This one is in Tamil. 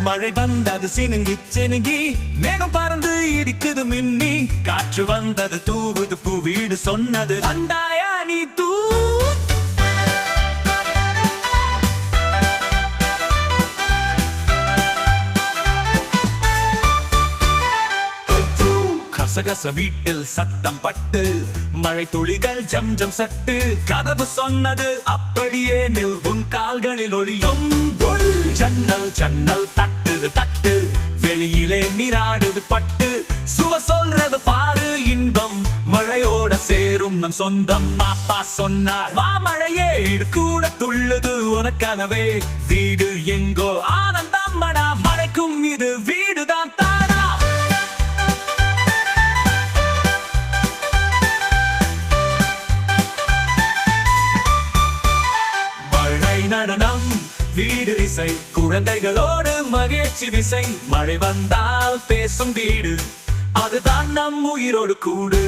மழை வந்தது சினுங்கி சினுங்கி, மேகம் பறந்து இடிக்குது மின்னி, காற்று வந்தது தூவுது பூ வீடு சொன்னது அந்தாயா நீ தூ. கசகச வீட்டில் சத்தம் பட்டு, மழை துளிகள் ஜம் ஜம் சட்டு, கதவு சொன்னது அப்படியே நில் உன் கால்களில் ஒளியும். ஜன்னல் ஜன்னல் தட்டுது தட்டு, வெளியிலே நீராடுது பட்டு, சுவ சொல்றது பாரு இன்பம், மழையோட சேரும் நம் சொந்தம். அப்பா சொன்னார் வா மழையே, இது கூட துள்ளுது உனக்கனவே, வீடு எங்கோ ஆனந்தம் மடா, மழைக்கும் இது வீடுதான் தானா. மழை நடனம் வீடு இசை, குழந்தைகளோடு மகிழ்ச்சி விசை, மழை வந்தால் பேசும் வீடு, அதுதான் நம் உயிரோடு கூடு.